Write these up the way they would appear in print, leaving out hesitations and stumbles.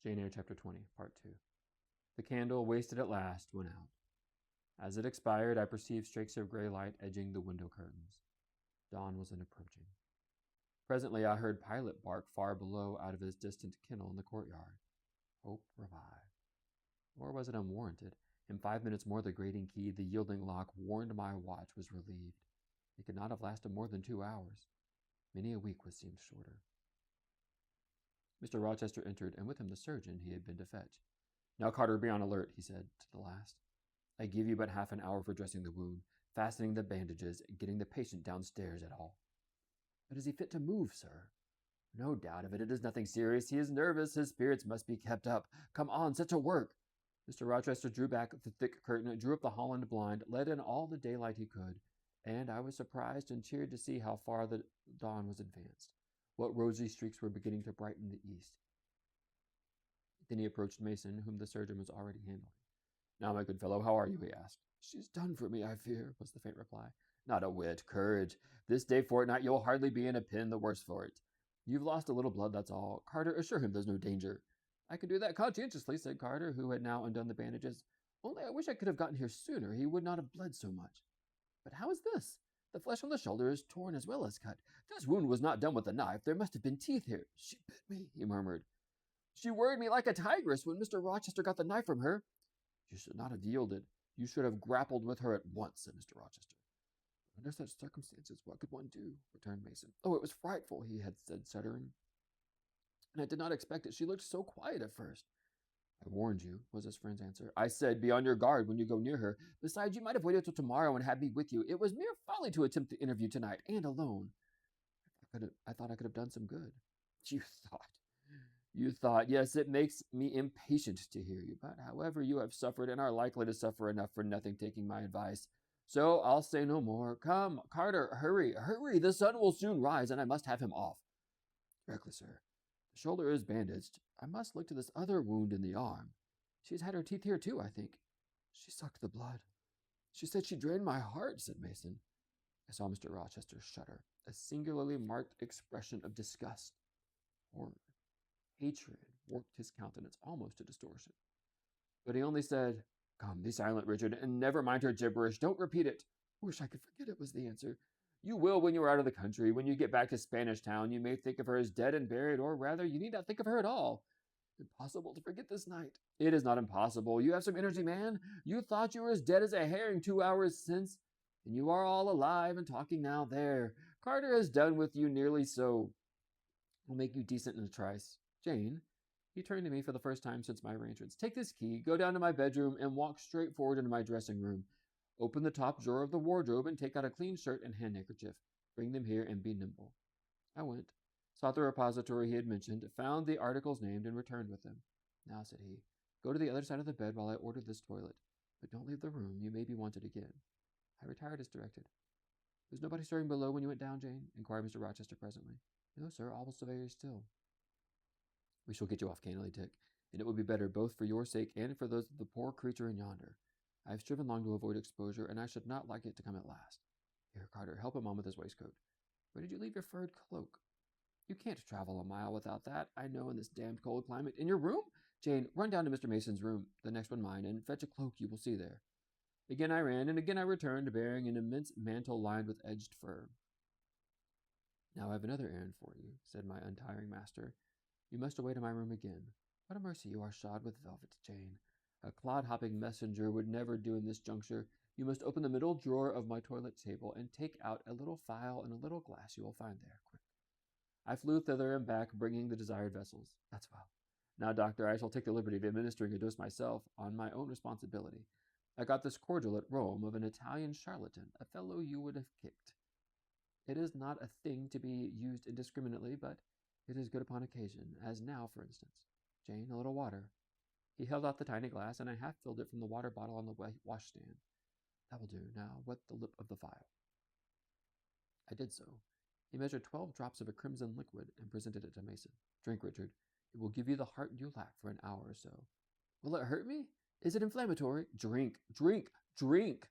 Jane Eyre, Chapter 20, Part 2. The candle, wasted at last, went out. As it expired, I perceived streaks of gray light edging the window curtains. Dawn was approaching. Presently I heard Pilot bark far below out of his distant kennel in the courtyard. Hope revived. Or was it unwarranted? In 5 minutes more the grating key, the yielding lock, warned my watch was relieved. It could not have lasted more than 2 hours. Many a week was seemed shorter. Mr. Rochester entered, and with him the surgeon he had been to fetch. "Now, Carter, be on alert," he said to the last. "I give you but half an hour for dressing the wound, fastening the bandages, getting the patient downstairs at all." "But is he fit to move, sir?" "No doubt of it. It is nothing serious. He is nervous. His spirits must be kept up. Come on, set to work." Mr. Rochester drew back the thick curtain, drew up the Holland blind, let in all the daylight he could, and I was surprised and cheered to see how far the dawn was advanced, what rosy streaks were beginning to brighten the east. Then he approached Mason, whom the surgeon was already handling. "Now, my good fellow, how are you?" he asked. "She's done for me, I fear," was the faint reply. "Not a whit. Courage. This day fortnight you'll hardly be in a pen the worse for it. You've lost a little blood, that's all. Carter, assure him there's no danger." "I can do that conscientiously," said Carter, who had now undone the bandages. "Only I wish I could have gotten here sooner. He would not have bled so much. But how is this? The flesh on the shoulder is torn as well as cut. This wound was not done with a knife. There must have been teeth here." "She bit me," he murmured. "She worried me like a tigress when Mr. Rochester got the knife from her." "You should not have yielded. You should have grappled with her at once," said Mr. Rochester. "But under such circumstances, what could one do?" returned Mason. "Oh, it was frightful," he had said, shuddering. "And I did not expect it. She looked so quiet at first." "I warned you," was his friend's answer. "I said, be on your guard when you go near her. Besides, you might have waited till tomorrow and had me with you. It was mere folly to attempt the interview tonight, and alone. I thought I could have done some good." "You thought. You thought. Yes, it makes me impatient to hear you. But, however, you have suffered and are likely to suffer enough for nothing taking my advice. So I'll say no more. Come, Carter, hurry, hurry. The sun will soon rise, and I must have him off." "Directly, sir. The shoulder is bandaged. I must look to this other wound in the arm. She's had her teeth here, too, I think." "She sucked the blood. She said she drained my heart," said Mason. I saw Mr. Rochester shudder, a singularly marked expression of disgust, horror, hatred warped his countenance almost to distortion. But he only said, "Come, be silent, Richard, and never mind her gibberish. Don't repeat it." "Wish I could forget it," was the answer. "You will when you are out of the country. When you get back to Spanish Town, you may think of her as dead and buried, or rather, you need not think of her at all." "Impossible to forget this night." "It is not impossible. You have some energy, man. You thought you were as dead as a herring 2 hours since, and you are all alive and talking now. There. Carter has done with you nearly so. We'll make you decent in a trice. Jane," he turned to me for the first time since my reentrance, "take this key, go down to my bedroom, and walk straight forward into my dressing room. Open the top drawer of the wardrobe and take out a clean shirt and hand handkerchief. Bring them here and be nimble." I went, sought the repository he had mentioned, found the articles named, and returned with them. "Now," said he, "go to the other side of the bed while I order this toilet. But don't leave the room. You may be wanted again." I retired as directed. "Was nobody stirring below when you went down, Jane?" inquired Mr. Rochester presently. "No, sir. All was very still." "We shall get you off cannily, Dick, and it will be better both for your sake and for those of the poor creature in yonder. I have striven long to avoid exposure, and I should not like it to come at last. Here, Carter, help him on with his waistcoat. Where did you leave your furred cloak? You can't travel a mile without that, I know, in this damned cold climate. In your room? Jane, run down to Mr. Mason's room, the next one mine, and fetch a cloak you will see there." Again I ran, and again I returned, bearing an immense mantle lined with edged fur. "Now I have another errand for you," said my untiring master. "You must away to my room again. What a mercy you are shod with velvet, Jane. A clod-hopping messenger would never do in this juncture. You must open the middle drawer of my toilet table and take out a little phial and a little glass you will find there. Quick." I flew thither and back, bringing the desired vessels. "That's well. Now, doctor, I shall take the liberty of administering a dose myself, on my own responsibility. I got this cordial at Rome of an Italian charlatan, a fellow you would have kicked. It is not a thing to be used indiscriminately, but it is good upon occasion, as now, for instance. Jane, a little water." He held out the tiny glass, and I half filled it from the water bottle on the washstand. "That will do. Now wet the lip of the phial." I did so. He measured 12 drops of a crimson liquid and presented it to Mason. "Drink, Richard. It will give you the heart you lack for an hour or so." "Will it hurt me? Is it inflammatory?" "Drink, drink, drink!"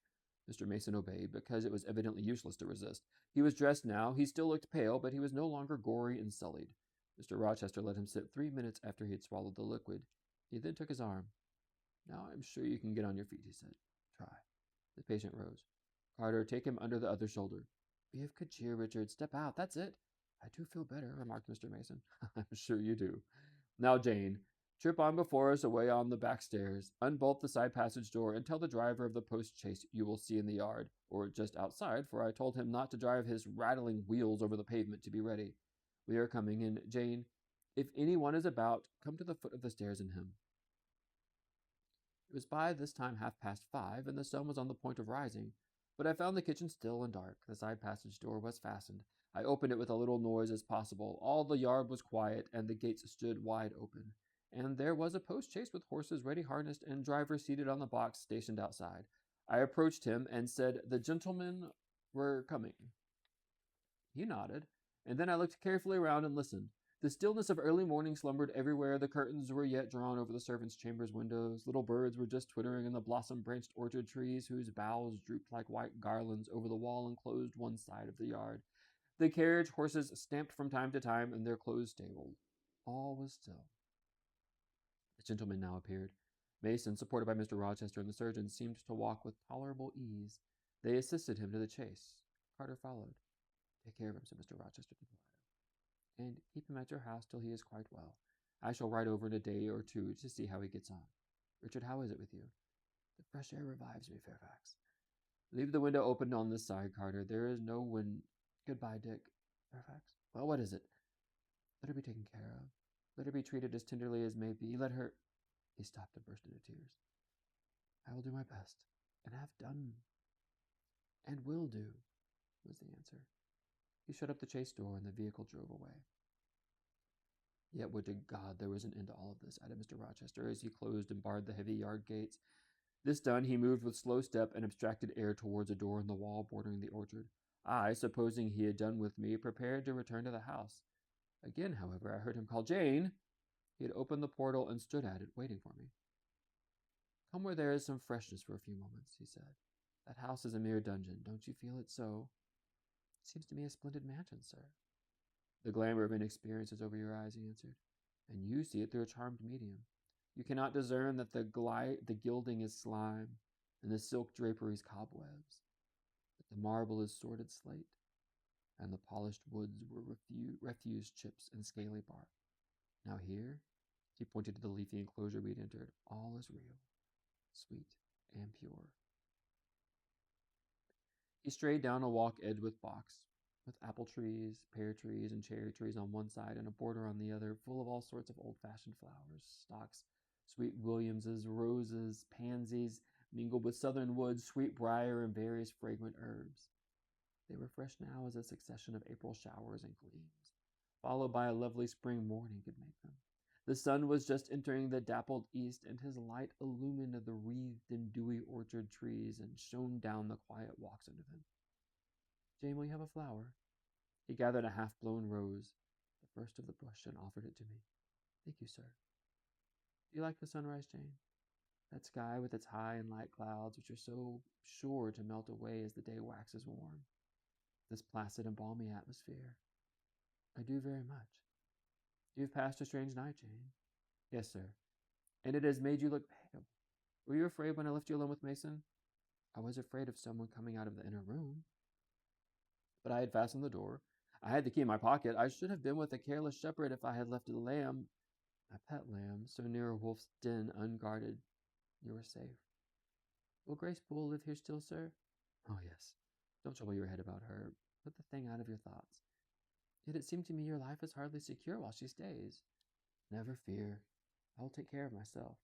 Mr. Mason obeyed, because it was evidently useless to resist. He was dressed now. He still looked pale, but he was no longer gory and sullied. Mr. Rochester let him sit 3 minutes after he had swallowed the liquid. He then took his arm. Now I'm sure you can get on your feet, he said. Try. The patient rose. Carter, take him under the other shoulder. Be of good cheer, Richard. Step out. That's it. I do feel better, remarked Mr. Mason. I'm sure you do. Now, Jane, trip on before us away on the back stairs, unbolt the side passage door, and tell the driver of the post-chaise you will see in the yard, or just outside, for I told him not to drive his rattling wheels over the pavement to be ready. We are coming, and Jane, if anyone is about, come to the foot of the stairs in him. It was by this time 5:30, and the sun was on the point of rising, but I found the kitchen still and dark. The side passage door was fastened. I opened it with a little noise as possible. All the yard was quiet, and the gates stood wide open. And there was a post-chaise with horses ready harnessed and driver seated on the box stationed outside. I approached him and said the gentlemen were coming. He nodded, and then I looked carefully around and listened. The stillness of early morning slumbered everywhere. The curtains were yet drawn over the servants' chambers' windows. Little birds were just twittering in the blossom-branched orchard trees, whose boughs drooped like white garlands over the wall and closed one side of the yard. The carriage horses stamped from time to time in their closed stable. All was still. The gentleman now appeared. Mason, supported by Mr. Rochester and the surgeon, seemed to walk with tolerable ease. They assisted him to the chaise. Carter followed. Take care of him, said Mr. Rochester to the latter, and keep him at your house till he is quite well. I shall ride over in a day or two to see how he gets on. Richard, how is it with you? The fresh air revives me, Fairfax. Leave the window open on this side, Carter. There is no wind. Goodbye, Dick. Fairfax? Well, what is it? Let her be taken care of. Let her be treated as tenderly as may be. Let her... He stopped and burst into tears. I will do my best, and have done, and will do, was the answer. He shut up the chaise door, and the vehicle drove away. Yet would to God there was an end to all of this, added Mr. Rochester, as he closed and barred the heavy yard gates. This done, he moved with slow step and abstracted air towards a door in the wall bordering the orchard. I, supposing he had done with me, prepared to return to the house. Again, however, I heard him call, Jane! He had opened the portal and stood at it, waiting for me. Come where there is some freshness for a few moments, he said. That house is a mere dungeon. Don't you feel it so? It seems to me a splendid mansion, sir. The glamour of inexperience is over your eyes, he answered, and you see it through a charmed medium. You cannot discern that the gilding is slime, and the silk draperies cobwebs, that the marble is sordid slate, and the polished woods were refuse chips and scaly bark. Now here, he pointed to the leafy enclosure we had entered, all is real, sweet, and pure. He strayed down a walk edged with box, with apple trees, pear trees, and cherry trees on one side, and a border on the other, full of all sorts of old-fashioned flowers, stocks, sweet williamses, roses, pansies, mingled with southern woods, sweet briar, and various fragrant herbs. They were fresh now as a succession of April showers and gleams, followed by a lovely spring morning, could make them. The sun was just entering the dappled east, and his light illumined the wreathed and dewy orchard trees and shone down the quiet walks under them. Jane, will you have a flower? He gathered a half-blown rose, the first of the bush, and offered it to me. Thank you, sir. Do you like the sunrise, Jane? That sky with its high and light clouds, which are so sure to melt away as the day waxes warm. This placid and balmy atmosphere. I do very much. You have passed a strange night, Jane. Yes, sir. And it has made you look pale. Were you afraid when I left you alone with Mason? I was afraid of someone coming out of the inner room. But I had fastened the door. I had the key in my pocket. I should have been with a careless shepherd if I had left a lamb, my pet lamb, so near a wolf's den unguarded. You are safe. Will Grace Poole live here still, sir? Oh, yes. Don't trouble your head about her. Put the thing out of your thoughts. Yet it seemed to me your life is hardly secure while she stays. Never fear. I will take care of myself.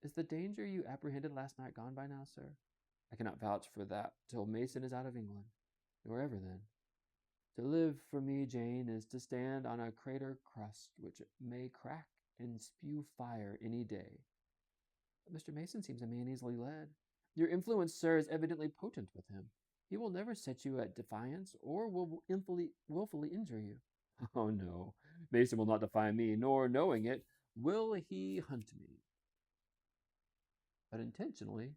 Is the danger you apprehended last night gone by now, sir? I cannot vouch for that till Mason is out of England. Nor ever then. To live for me, Jane, is to stand on a crater crust which may crack and spew fire any day. But Mr. Mason seems a man easily led. Your influence, sir, is evidently potent with him. He will never set you at defiance, or will willfully injure you. Oh, no. Mason will not defy me, nor, knowing it, will he hunt me. But intentionally,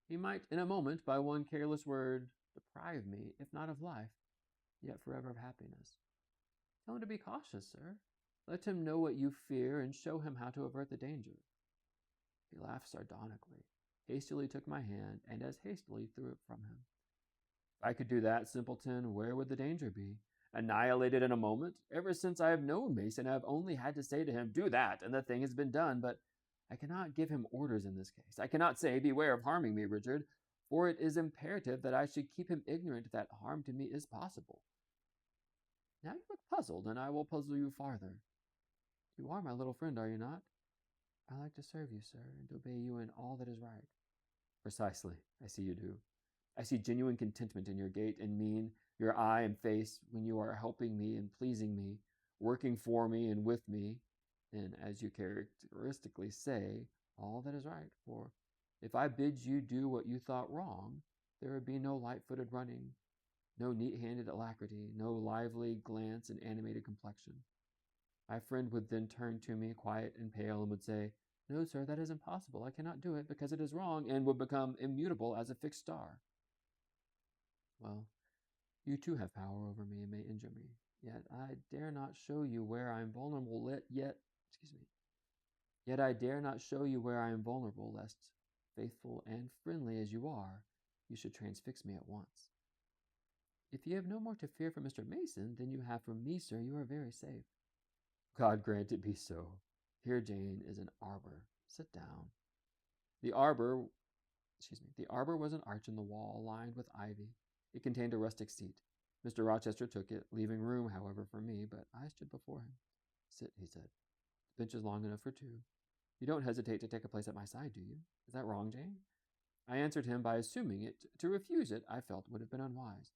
he might, in a moment, by one careless word, deprive me, if not of life, yet forever of happiness. Tell him to be cautious, sir. Let him know what you fear and show him how to avert the danger. He laughed sardonically, hastily took my hand, and as hastily threw it from him. If I could do that, simpleton, where would the danger be? Annihilated in a moment? Ever since I have known Mason, I have only had to say to him, do that, and the thing has been done, but I cannot give him orders in this case. I cannot say, beware of harming me, Richard, for it is imperative that I should keep him ignorant that harm to me is possible. Now you look puzzled, and I will puzzle you farther. You are my little friend, are you not? I like to serve you, sir, and obey you in all that is right. Precisely. I see you do. I see genuine contentment in your gait and mien, your eye and face, when you are helping me and pleasing me, working for me and with me, and, as you characteristically say, all that is right. For if I bid you do what you thought wrong, there would be no light-footed running, no neat-handed alacrity, no lively glance and animated complexion. My friend would then turn to me, quiet and pale, and would say, no, sir, that is impossible. I cannot do it because it is wrong, and would become immutable as a fixed star. Well, you too have power over me and may injure me. Yet I dare not show you where I am vulnerable, Yet I dare not show you where I am vulnerable, lest, faithful and friendly as you are, you should transfix me at once. If you have no more to fear from Mr. Mason than you have from me, sir, you are very safe. God grant it be so. Here, Jane, is an arbor. Sit down. The arbor was an arch in the wall, lined with ivy. It contained a rustic seat. Mr. Rochester took it, leaving room, however, for me, but I stood before him. Sit, he said. The bench is long enough for two. You don't hesitate to take a place at my side, do you? Is that wrong, Jane? I answered him by assuming it. To refuse it, I felt, would have been unwise.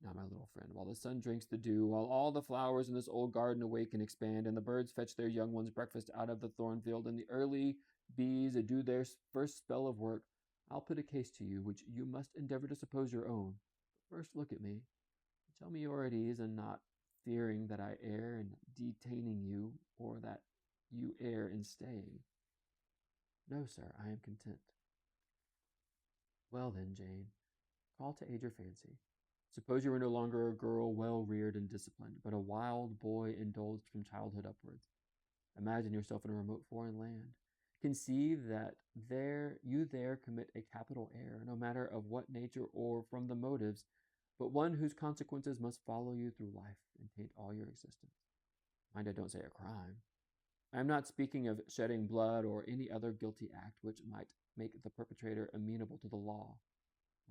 Now, my little friend, while the sun drinks the dew, while all the flowers in this old garden awake and expand, and the birds fetch their young ones breakfast out of the thornfield, and the early bees do their first spell of work, I'll put a case to you which you must endeavor to suppose your own. But first look at me. Tell me you are at ease and not fearing that I err in detaining you, or that you err in staying. No, sir, I am content. Well then, Jane, call to aid your fancy. Suppose you were no longer a girl well reared and disciplined, but a wild boy indulged from childhood upwards. Imagine yourself in a remote foreign land. Conceive that you there commit a capital error, no matter of what nature or from the motives, but one whose consequences must follow you through life and taint all your existence. Mind, I don't say a crime. I am not speaking of shedding blood or any other guilty act which might make the perpetrator amenable to the law.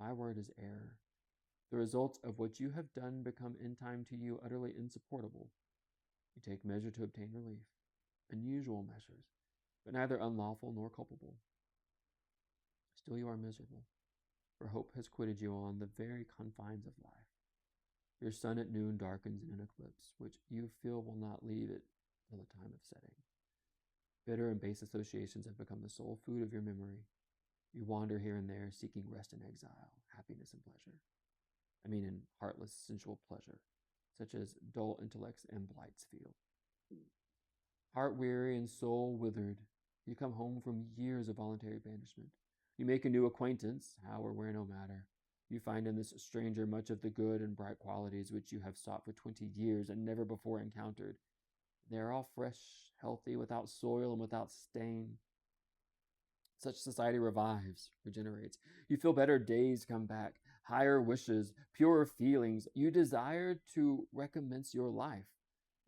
My word is error. The results of what you have done become in time to you utterly insupportable. You take measure to obtain relief, unusual measures, but neither unlawful nor culpable. Still you are miserable, for hope has quitted you on the very confines of life. Your sun at noon darkens in an eclipse, which you feel will not leave it till the time of setting. Bitter and base associations have become the sole food of your memory. You wander here and there, seeking rest and exile, happiness and pleasure. I mean in heartless, sensual pleasure, such as dull intellects and blights feel. Heart weary and soul withered, you come home from years of voluntary banishment. You make a new acquaintance, how or where no matter. You find in this stranger much of the good and bright qualities which you have sought for 20 years and never before encountered. They are all fresh, healthy, without soil and without stain. Such society revives, regenerates. You feel better days come back, higher wishes, purer feelings. You desire to recommence your life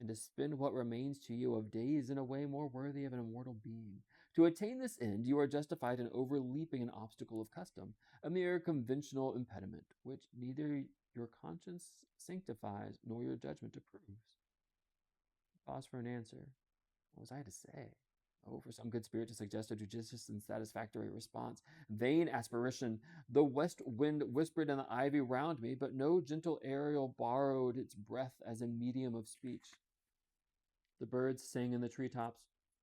and to spend what remains to you of days in a way more worthy of an immortal being. To attain this end, you are justified in overleaping an obstacle of custom, a mere conventional impediment, which neither your conscience sanctifies nor your judgment approves. Pause for an answer. What was I to say? Oh, for some good spirit to suggest a judicious and satisfactory response. Vain aspiration. The west wind whispered in the ivy round me, but no gentle Ariel borrowed its breath as a medium of speech. The birds sang in the treetops,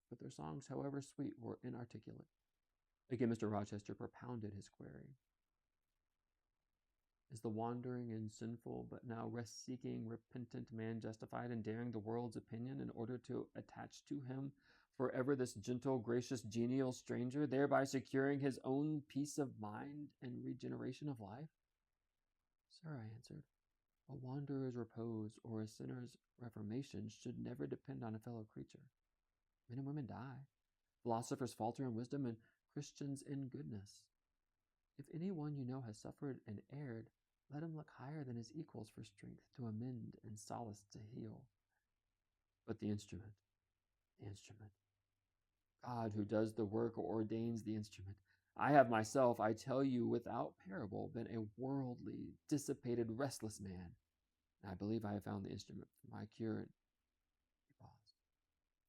but their songs, however sweet, were inarticulate. Again, Mr. Rochester propounded his query. Is the wandering and sinful, but now rest-seeking, repentant man justified in daring the world's opinion in order to attach to him forever this gentle, gracious, genial stranger, thereby securing his own peace of mind and regeneration of life? Sir, I answered, A wanderer's repose or a sinner's reformation should never depend on a fellow creature. Men and women die. Philosophers falter in wisdom and Christians in goodness. If anyone you know has suffered and erred, let him look higher than his equals for strength to amend and solace to heal. But the instrument, God who does the work ordains the instrument. I have myself, I tell you without parable, been a worldly, dissipated, restless man. And I believe I have found the instrument for my cure. He paused.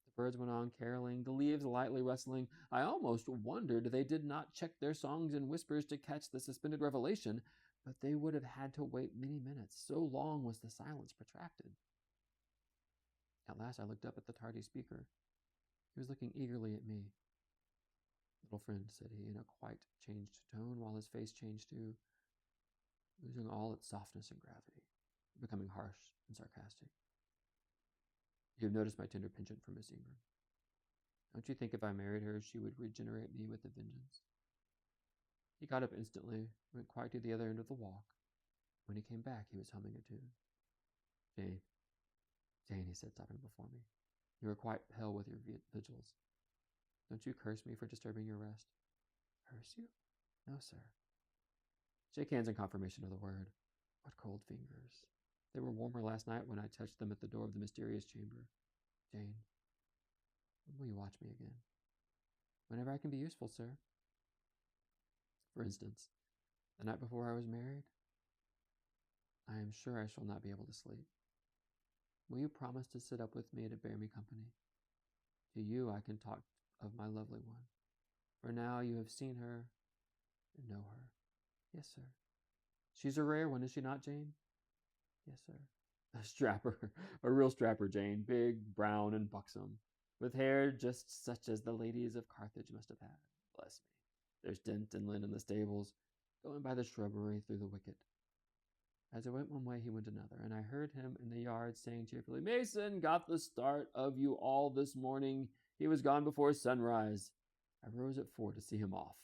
The birds went on caroling, the leaves lightly rustling. I almost wondered they did not check their songs and whispers to catch the suspended revelation, but they would have had to wait many minutes. So long was the silence protracted. At last I looked up at the tardy speaker. He was looking eagerly at me. Little friend, said he, in a quite changed tone, while his face changed too, losing all its softness and gravity, becoming harsh and sarcastic. You have noticed my tender penchant for Miss Ingram. Don't you think if I married her, she would regenerate me with a vengeance? He got up instantly, went quite to the other end of the walk. When he came back, he was humming a tune. Jane, he said, stopping before me. You are quite pale with your vigils. Don't you curse me for disturbing your rest? Curse you? No, sir. Shake hands in confirmation of the word. What cold fingers. They were warmer last night when I touched them at the door of the mysterious chamber. Jane, when will you watch me again? Whenever I can be useful, sir. For instance, the night before I was married, I am sure I shall not be able to sleep. Will you promise to sit up with me to bear me company? To you I can talk of my lovely one, for now you have seen her and know her. Yes, sir. She's a rare one, is she not, Jane? Yes, sir. A strapper, a real strapper, Jane, big, brown, and buxom, with hair just such as the ladies of Carthage must have had. Bless me. There's Dent and Lynn in the stables, going by the shrubbery through the wicket. As I went one way, he went another, and I heard him in the yard saying cheerfully, Mason got the start of you all this morning. He was gone before sunrise. I rose at 4 to see him off.